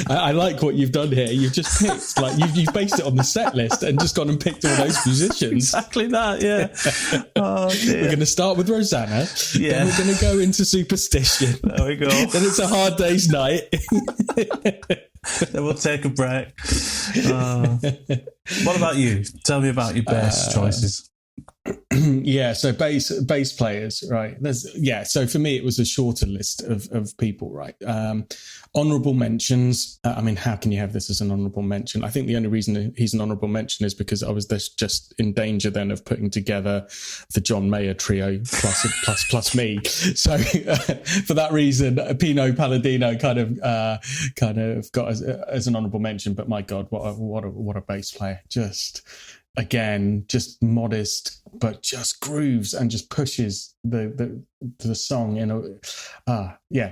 I like what you've done here. You've just picked, you've based it on the set list and just gone and picked all those musicians. Exactly that, yeah. Oh, dear. We're going to start with Rosanna. Yeah. Then we're going to go into Superstition. There we go. Then it's A Hard Day's Night. Then we'll take a break. What about you? Tell me about your bass choices. Yeah, so bass players, right? So for me, it was a shorter list of people, right? Honourable mentions. How can you have this as an honourable mention? I think the only reason he's an honourable mention is because I was just in danger then of putting together the John Mayer trio plus me. So for that reason, Pino Palladino kind of got as an honourable mention. But my God, what a bass player! Just modest, but just grooves and just pushes the song in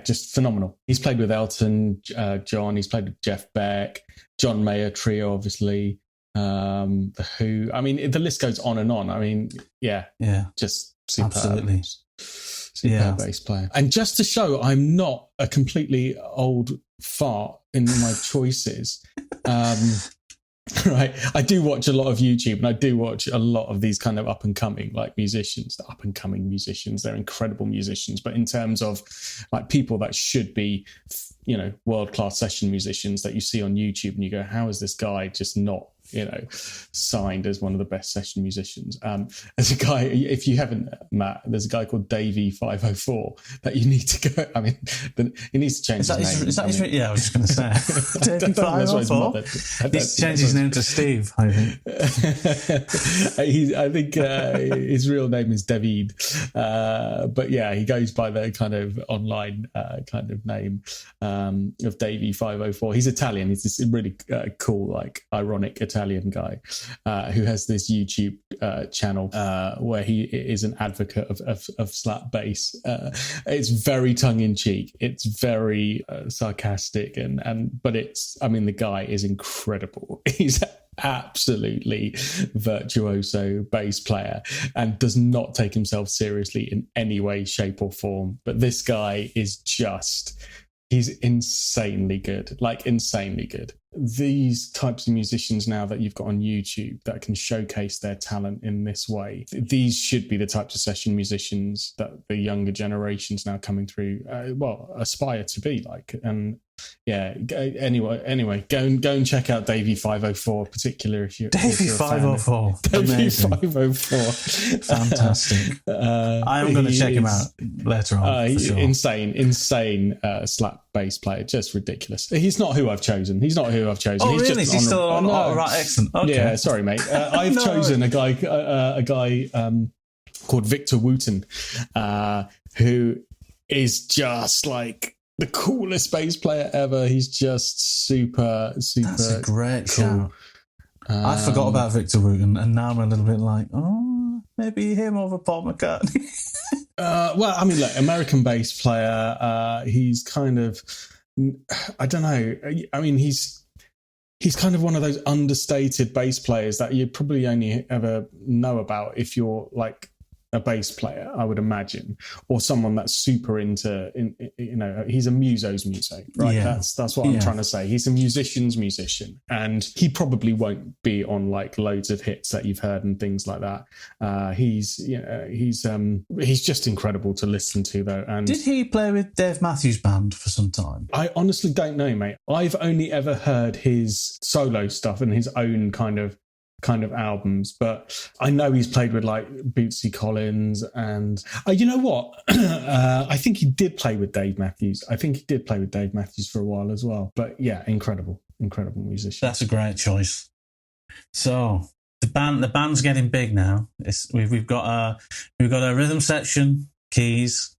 just phenomenal. He's played with Elton John, he's played with Jeff Beck, John Mayer trio, obviously, The Who. The list goes on and on. Just superb. Absolutely. Superb bass player. And just to show I'm not a completely old fart in my choices, right, I do watch a lot of YouTube and I do watch a lot of these kind of up and coming musicians. They're incredible musicians, but in terms of people that should be world class session musicians that you see on YouTube and you go, how is this guy just not signed as one of the best session musicians? There's a guy, if you haven't, Matt, there's a guy called Davey 504 that you need to go. He needs to change his name. Is that his? Yeah, I was just going to say. Davey 504. He needs to change his name to Steve, I think. I think his real name is David. But yeah, he goes by the kind of online kind of name of Davey 504. He's Italian. He's this really cool, ironic Italian guy who has this YouTube channel where he is an advocate of slap bass. It's very tongue-in-cheek. It's very sarcastic, but it's, the guy is incredible. He's absolutely virtuoso bass player and does not take himself seriously in any way, shape or form. But this guy is he's insanely good, insanely good. These types of musicians now that you've got on YouTube that can showcase their talent in this way, these should be the types of session musicians that the younger generations now coming through, aspire to be like. And Anyway, go and check out Davey 504, particularly if you're Davey 504. Davey 504, fantastic. I am going to check him out later on. For sure. Insane slap bass player, just ridiculous. He's not who I've chosen. Oh, he's really? Just He's still on? no. Oh, right, excellent. Okay. Yeah, sorry, mate. I've chosen a guy called Victor Wooten, who is just like the coolest bass player ever. He's just super. That's a great cool. shout. I forgot about Victor Wooten, and now I'm a little bit like, maybe him over Paul McCartney. Well, I mean, look, American bass player. He's kind of, I don't know. I mean, he's kind of one of those understated bass players that you probably only ever know about if you're like a bass player, I would imagine, or someone that's super into, he's a muso's muso, right? Yeah. That's what I'm trying to say. He's a musician's musician, and he probably won't be on like loads of hits that you've heard and things like that. He's just incredible to listen to, though. And did he play with Dave Matthews Band for some time? I honestly don't know, mate. I've only ever heard his solo stuff and his own kind of albums, but I know he's played with like Bootsy Collins, and you know what? I think he did play with Dave Matthews. For a while as well. But yeah, incredible musician. That's a great choice. So the band's getting big now. We've got a rhythm section, keys.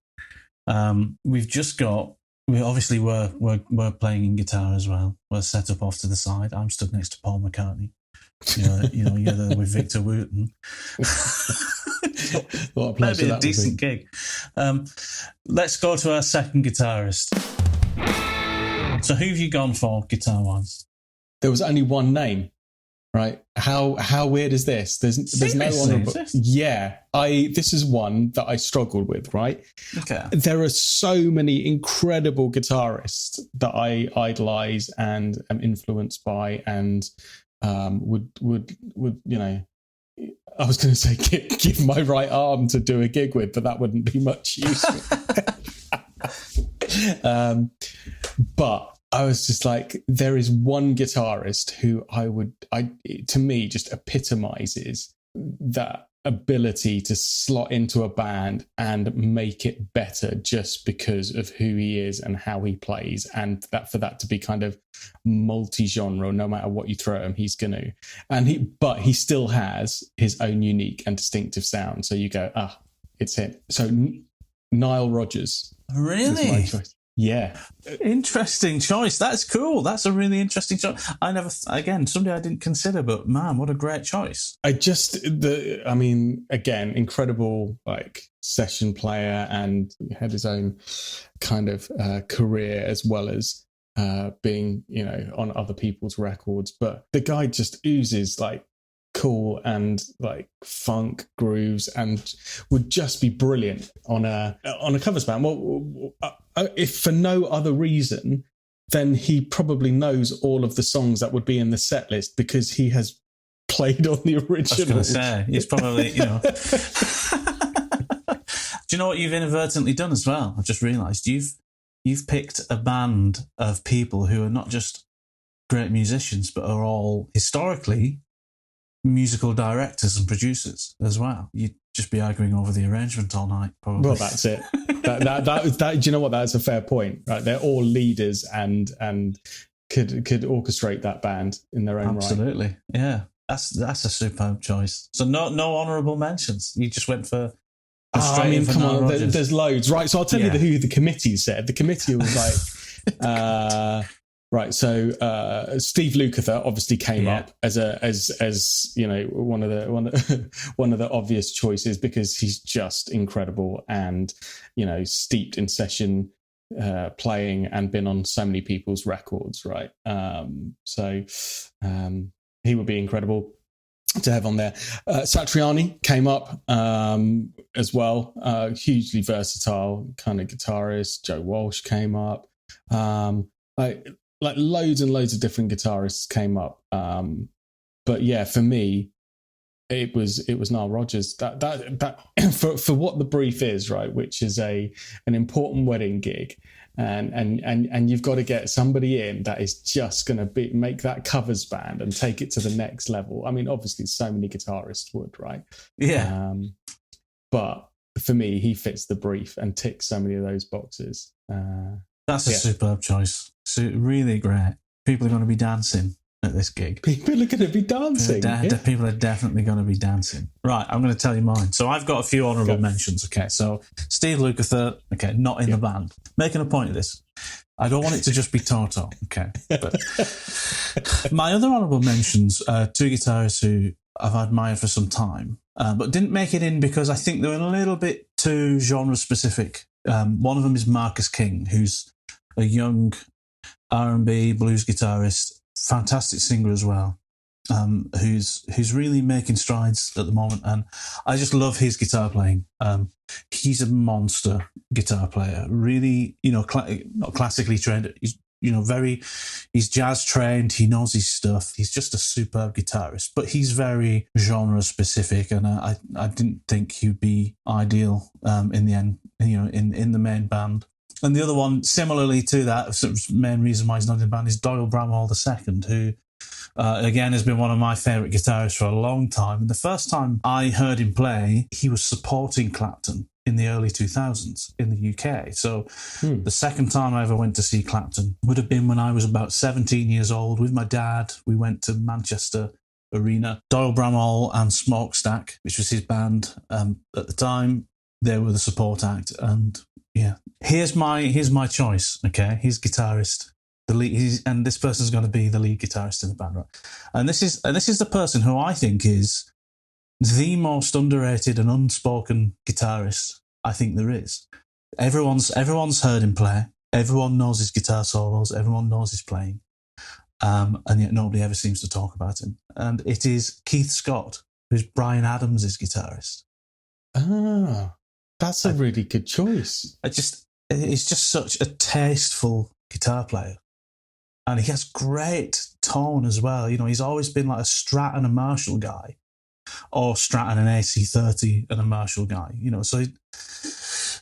We obviously we're playing in guitar as well. We're set up off to the side. I'm stood next to Paul McCartney. You're there with Victor Wooten. That'd be a decent gig. Let's go to our second guitarist. So who have you gone for guitar-wise? There was only one name, right? How weird is this? There's no honourable. Yeah, this is one that I struggled with, right? Okay. There are so many incredible guitarists that I idolise and am influenced by, and would I was going to say give my right arm to do a gig with, but that wouldn't be much use. But I was just like, there is one guitarist who to me just epitomizes that ability to slot into a band and make it better just because of who he is and how he plays, and that for that to be kind of multi-genre, no matter what you throw at him, he's gonna. But he still has his own unique and distinctive sound. So you go, it's him. So Nile Rodgers. Really? Is my choice. Yeah. Interesting choice. That's cool. That's a really interesting choice. Somebody I didn't consider, but man, what a great choice. Incredible like session player, and had his own kind of career as well as being, on other people's records. But the guy just oozes like cool and like funk grooves, and would just be brilliant on a covers band. Well, if for no other reason, then he probably knows all of the songs that would be in the set list because he has played on the original. I was going to say, he's probably, Do you know what you've inadvertently done as well? I've just realised you've picked a band of people who are not just great musicians, but are all historically musical directors and producers as well. You'd just be arguing over the arrangement all night, probably. Well, that's it. that do you know what? That's a fair point, right? They're all leaders and could orchestrate that band in their own right. Absolutely, yeah. That's a superb choice. So no honourable mentions. You just went for. Come on, there's loads, right? So I'll tell you who the committee said. The committee was like. Right, so Steve Lukather obviously came up as one of the obvious choices because he's just incredible and steeped in session playing and been on so many people's records, right? So he would be incredible to have on there. Satriani came up as well, hugely versatile kind of guitarist. Joe Walsh came up. Like loads and loads of different guitarists came up, but yeah, for me, it was Nile Rodgers. That for what the brief is, right, which is an important wedding gig, and you've got to get somebody in that is just going to make that covers band and take it to the next level. I mean, obviously, so many guitarists would, right? Yeah. But for me, he fits the brief and ticks so many of those boxes. That's a superb choice. So really great. People are going to be dancing at this gig. People are going to be dancing. People are definitely going to be dancing. Right, I'm going to tell you mine. So I've got a few honourable mentions. Okay, so Steve Lukather, okay, not in the band. Making a point of this. I don't want it to just be Toto, okay? But my other honourable mentions are two guitarists who I've admired for some time, but didn't make it in because I think they were a little bit too genre-specific. One of them is Marcus King, who's a young R&B blues guitarist, fantastic singer as well, who's really making strides at the moment, and I just love his guitar playing. He's a monster guitar player, really, not classically trained. He's jazz trained. He knows his stuff. He's just a superb guitarist, but he's very genre specific, and I didn't think he'd be ideal in the end, in the main band. And the other one, similarly to that, sort of main reason why he's not in the band, is Doyle Bramhall II, who, again, has been one of my favourite guitarists for a long time. And the first time I heard him play, he was supporting Clapton in the early 2000s in the UK. So the second time I ever went to see Clapton would have been when I was about 17 years old with my dad. We went to Manchester Arena. Doyle Bramhall and Smokestack, which was his band at the time, they were the support act. And yeah, here's my choice. Okay, he's guitarist, the lead, and this person's going to be the lead guitarist in the band, right? And this is the person who I think is the most underrated and unspoken guitarist I think there is. Everyone's heard him play. Everyone knows his guitar solos. Everyone knows his playing, and yet nobody ever seems to talk about him. And it is Keith Scott, who's Bryan Adams' guitarist. Ah. That's a really good choice. He's just such a tasteful guitar player. And he has great tone as well. He's always been like a Strat and a Marshall guy, or Strat and an AC30 and a Marshall guy. So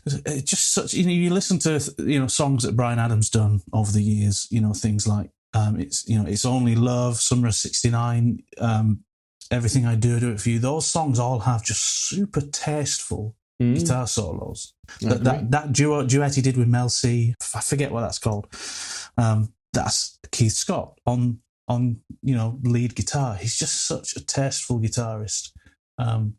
it's just such, you listen to, songs that Bryan Adams done over the years, things like, It's Only Love, Summer of 69, Everything I Do It For You. Those songs all have just super tasteful guitar solos. That duet he did with Mel C, I forget what that's called. That's Keith Scott on lead guitar. He's just such a tasteful guitarist. And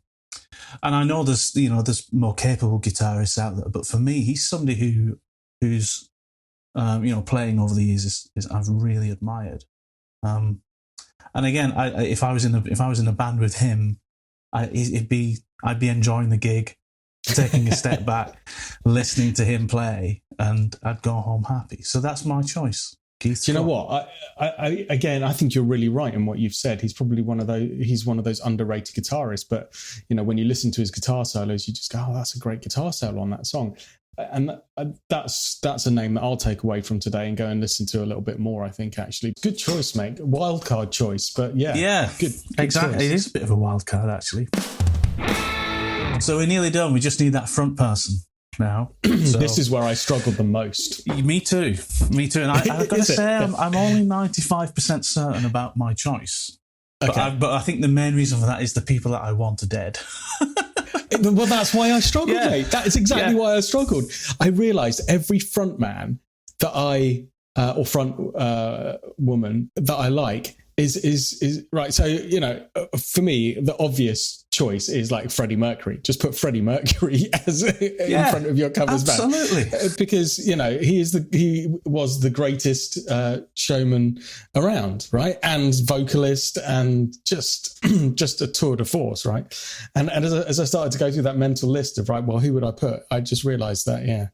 I know there's more capable guitarists out there, but for me, he's somebody who's playing over the years is I've really admired. And again, if I was in a band with him, I'd be enjoying the gig, taking a step back, listening to him play, and I'd go home happy. So that's my choice. Keith Scott. Do you know what? I think you're really right in what you've said. He's probably one of those underrated guitarists. But when you listen to his guitar solos, you just go, "Oh, that's a great guitar solo on that song." And that's a name that I'll take away from today and go and listen to a little bit more. I think actually, good choice, mate. Wild card choice, but yeah, good exactly. Choice. It is a bit of a wild card actually. So we're nearly done. We just need that front person now. So, this is where I struggled the most. Me too. And I've got to say, I'm only 95% certain about my choice. Okay. But I think the main reason for that is the people that I want are dead. Well, that's why I struggled, mate. That is exactly why I struggled. I realised every front man that or front woman that I like is right. So, for me, the obvious choice is like Freddie Mercury. Just put Freddie Mercury in front of your covers band. Absolutely. Because, he was the greatest showman around, right? And vocalist and just a tour de force, right? And as I started to go through that mental list of, right, well, who would I put? I just realized that,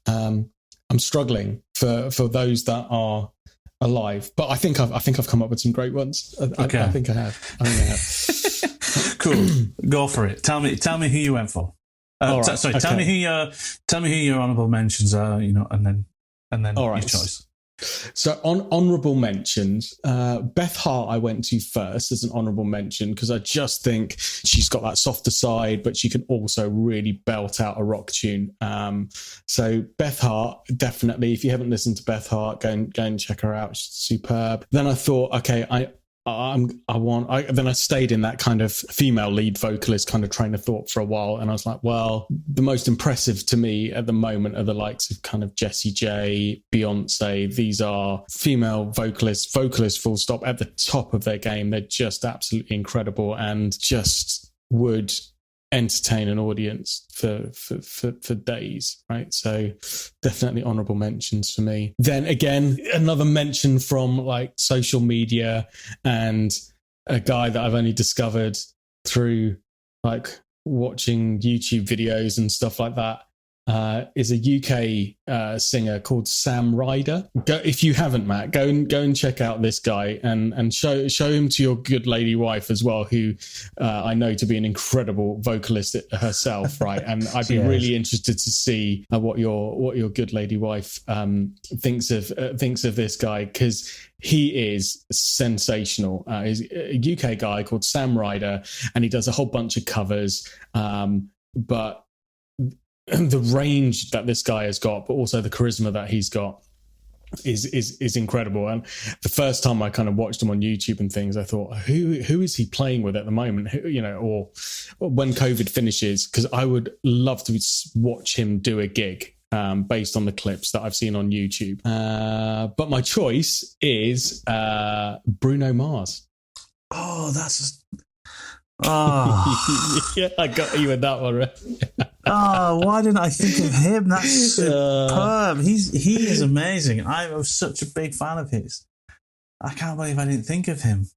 I'm struggling for those that are alive, but I think I've come up with some great ones. Okay. I think I have. Cool. Go for it. Tell me who you went for. Right. Tell me who your honourable mentions are. And then all right. your choice. So on honourable mentions, Beth Hart I went to first as an honourable mention because I just think she's got that softer side, but she can also really belt out a rock tune. So Beth Hart, definitely. If you haven't listened to Beth Hart, go and check her out. She's superb. Then I thought, okay, then I stayed in that kind of female lead vocalist kind of train of thought for a while. And I was like, well, the most impressive to me at the moment are the likes of kind of Jessie J, Beyonce. These are female vocalists full stop at the top of their game. They're just absolutely incredible and just would entertain an audience for days, right? So definitely honorable mentions for me. Then again, another mention from like social media and a guy that I've only discovered through like watching YouTube videos and stuff like that, is a UK singer called Sam Ryder. If you haven't, Matt, go and check out this guy and show him to your good lady wife as well, who I know to be an incredible vocalist herself, right? And I'd be really interested to see what your good lady wife thinks of this guy, because he is sensational. He's a UK guy called Sam Ryder, and he does a whole bunch of covers, but the range that this guy has got, but also the charisma that he's got is incredible. And the first time I kind of watched him on YouTube and things, I thought, who is he playing with at the moment? Or when COVID finishes, because I would love to watch him do a gig based on the clips that I've seen on YouTube. But my choice is Bruno Mars. Oh, that's... Oh. Yeah, I got you with that one, right? Oh, why didn't I think of him? That's superb. He is amazing. I was such a big fan of his. I can't believe I didn't think of him.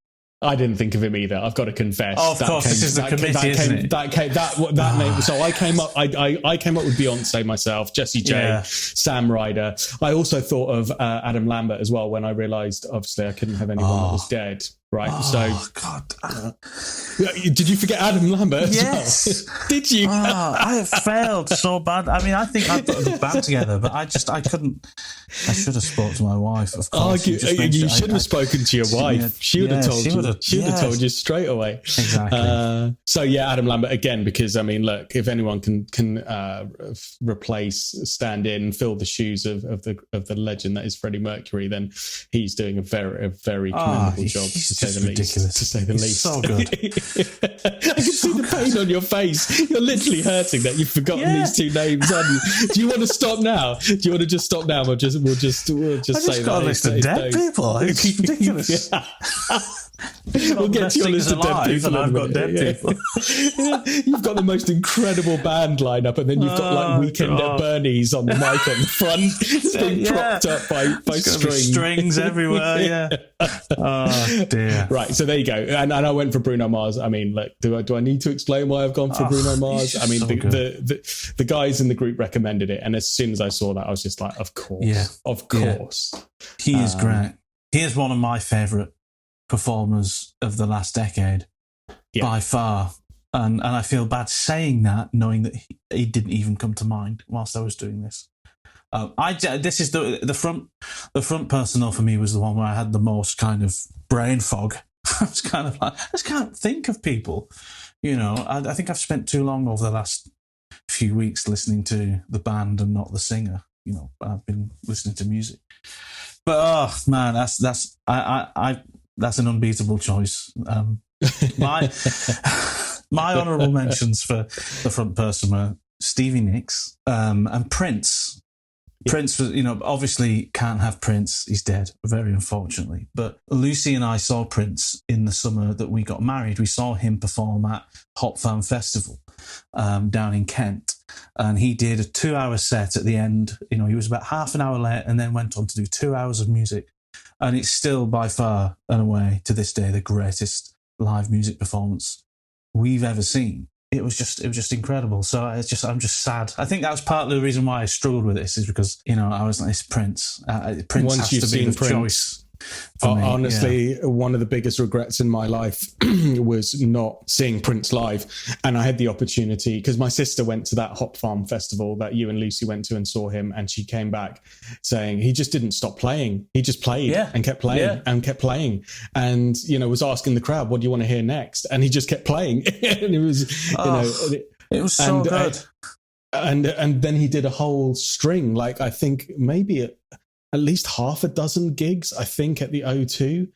I didn't think of him either. I've got to confess. Oh, of course, this is the committee, isn't it? That name. So I came up. I came up with Beyonce myself, Jessie J, Sam Ryder. I also thought of Adam Lambert as well when I realised, obviously, I couldn't have anyone that was dead. Right. Oh, God. Did you forget Adam Lambert as well? Did you? I have failed so bad. I mean, I think I put a good band together, but I couldn't. I should have spoken to my wife, of course. You should have spoken to your wife. Yeah, she would have told you. She would have told you straight away. Exactly. So yeah, Adam Lambert again, because I mean, look, if anyone can replace, stand in, fill the shoes of the legend that is Freddie Mercury, then he's doing a very commendable job. To say the least. So good. I can see the pain on your face. You're literally hurting that you've forgotten these two names, haven't you? Do you want to stop now? Do you want to just stop now? We'll just say that. I just got a list of dead people. It's ridiculous. We'll get to your list of dead people. And I've got dead people. You've got the most incredible band lineup, and then you've got like Weekend at Bernie's on the mic on the front. It's being propped up by strings everywhere. Yeah. Oh dear. Right. So there you go. And I went for Bruno Mars. I mean, like, do I need to explain why I've gone for Bruno Mars? I mean, the guys in the group recommended it, and as soon as I saw that, I was just like, of course, of course. He is great. He is one of my favourite performers of the last decade by far, and I feel bad saying that, knowing that he didn't even come to mind whilst I was doing this. This is the front person though for me was the one where I had the most kind of brain fog. I was kind of like, I just can't think of people, I think I've spent too long over the last few weeks listening to the band and not the singer. I've been listening to music, but oh man, that's an unbeatable choice. My honourable mentions for the front person were Stevie Nicks and Prince. Yeah. Prince was, obviously can't have Prince. He's dead, very unfortunately. But Lucy and I saw Prince in the summer that we got married. We saw him perform at Hop Fan Festival down in Kent. And he did a 2-hour set at the end. He was about half an hour late and then went on to do 2 hours of music. And it's still by far and away to this day the greatest live music performance we've ever seen. It was just incredible. So I'm just sad. I think that was partly the reason why I struggled with this, is because I was like, it's Prince. Prince Once has you've to be seen the Prince, choice. for me. Honestly, one of the biggest regrets in my life was not seeing Prince live. And I had the opportunity because my sister went to that Hop Farm festival that you and Lucy went to and saw him. And she came back saying he just didn't stop playing. He just played and kept playing and kept playing. And, was asking the crowd, what do you want to hear next? And he just kept playing. And it was, it was so good. And then he did a whole string, like I think maybe at least half a dozen gigs, I think, at the O2,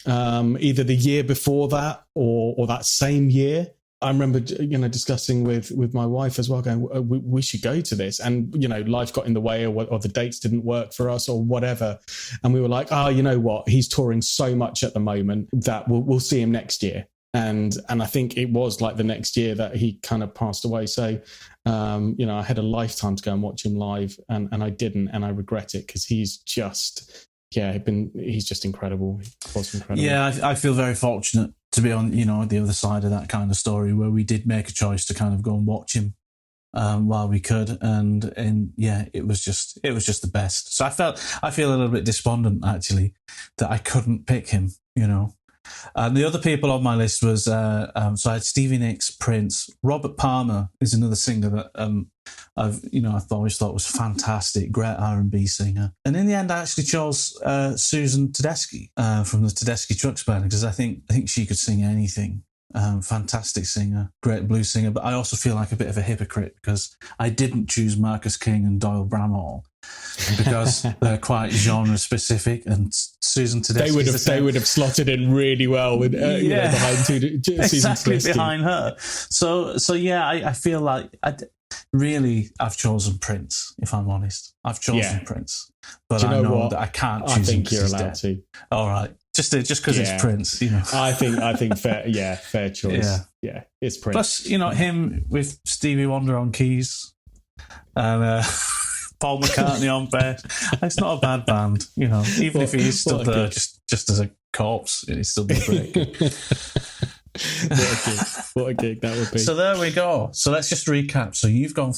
either the year before that or that same year. I remember, discussing with my wife as well, going, we should go to this. And, life got in the way or the dates didn't work for us or whatever. And we were like, you know what? He's touring so much at the moment that we'll see him next year. And I think it was like the next year that he kind of passed away. So, I had a lifetime to go and watch him live and I didn't, and I regret it because he's just, he's just incredible. He was incredible. Yeah, I feel very fortunate to be on, the other side of that kind of story where we did make a choice to kind of go and watch him while we could. And it was just the best. So I feel a little bit despondent actually that I couldn't pick him, And the other people on my list was, so I had Stevie Nicks, Prince, Robert Palmer is another singer that I've always thought was fantastic, great R&B singer. And in the end, I actually chose Susan Tedeschi from the Tedeschi Trucks Band because I think she could sing anything. Fantastic singer, great blues singer. But I also feel like a bit of a hypocrite because I didn't choose Marcus King and Doyle Bramhall because they're quite genre specific, and Susan Tedeschi they would have slotted in really well with behind Susan Tedeschi. Behind her. So I feel like I've chosen Prince. If I'm honest, I've chosen Prince, but I know that I can't choose. I think him you're allowed to. All right. Just because it's Prince, I think fair choice. Yeah, it's Prince. Plus, him with Stevie Wonder on keys and Paul McCartney on bass. It's not a bad band, even if he is stood there just as a corpse, it's still great. What a gig that would be. So there we go. So let's just recap. So you've got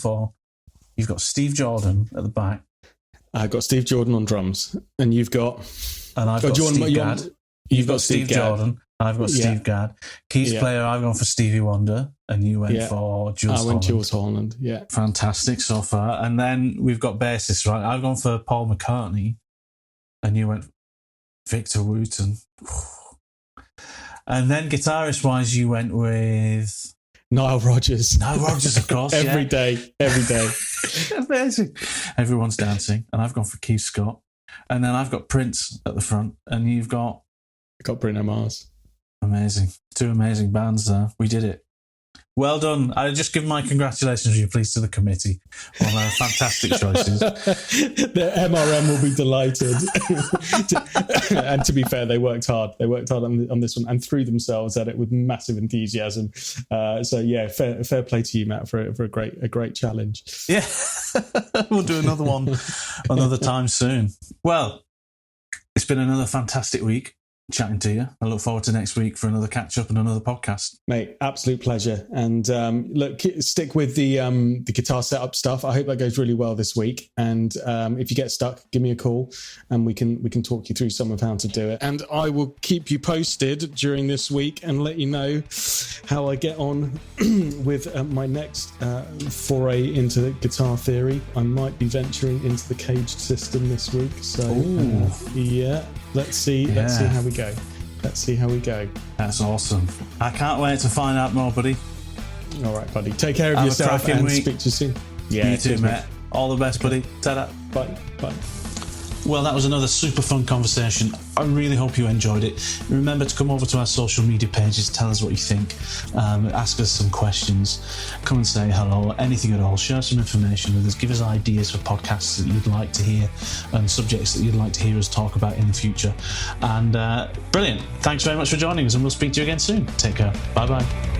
Steve Jordan at the back. I've got Steve Jordan on drums, and you've got. And I've got Steve Gadd. You've got Steve Jordan. And I've got Steve Gadd. Keys player, I've gone for Stevie Wonder. And you went for Jules Holland. I went Jules Holland, yeah. Fantastic so far. And then we've got bassist, right? I've gone for Paul McCartney. And you went Victor Wooten. And then guitarist-wise, you went with... Nile Rodgers. Nile Rodgers, of course, every day. Amazing. Everyone's dancing. And I've gone for Keith Scott. And then I've got Prince at the front, and you've got... I got Bruno Mars. Amazing. Two amazing bands there. We did it. Well done. I just give my congratulations, you please, to the committee on their fantastic choices. The MRM will be delighted. And to be fair, they worked hard. They worked hard on this one and threw themselves at it with massive enthusiasm. Fair play to you, Matt, for a great challenge. Yeah, we'll do another one another time soon. Well, it's been another fantastic week chatting to you. I look forward to next week for another catch up and another podcast. Mate, absolute pleasure. And look, stick with the guitar setup stuff. I hope that goes really well this week. And if you get stuck, give me a call and we can talk you through some of how to do it. And I will keep you posted during this week and let you know how I get on with my next foray into guitar theory. I might be venturing into the caged system this week. So let's see how we go. Let's see how we go. That's awesome. I can't wait to find out more, buddy. All right, buddy. Take care of yourself and speak to you soon. Yeah, you too, mate. All the best, buddy. Ta-da. Bye. Well, that was another super fun conversation. I really hope you enjoyed it. Remember to come over to our social media pages, tell us what you think, ask us some questions, come and say hello, anything at all, share some information with us, give us ideas for podcasts that you'd like to hear and subjects that you'd like to hear us talk about in the future. And brilliant. Thanks very much for joining us, and we'll speak to you again soon. Take care. Bye-bye.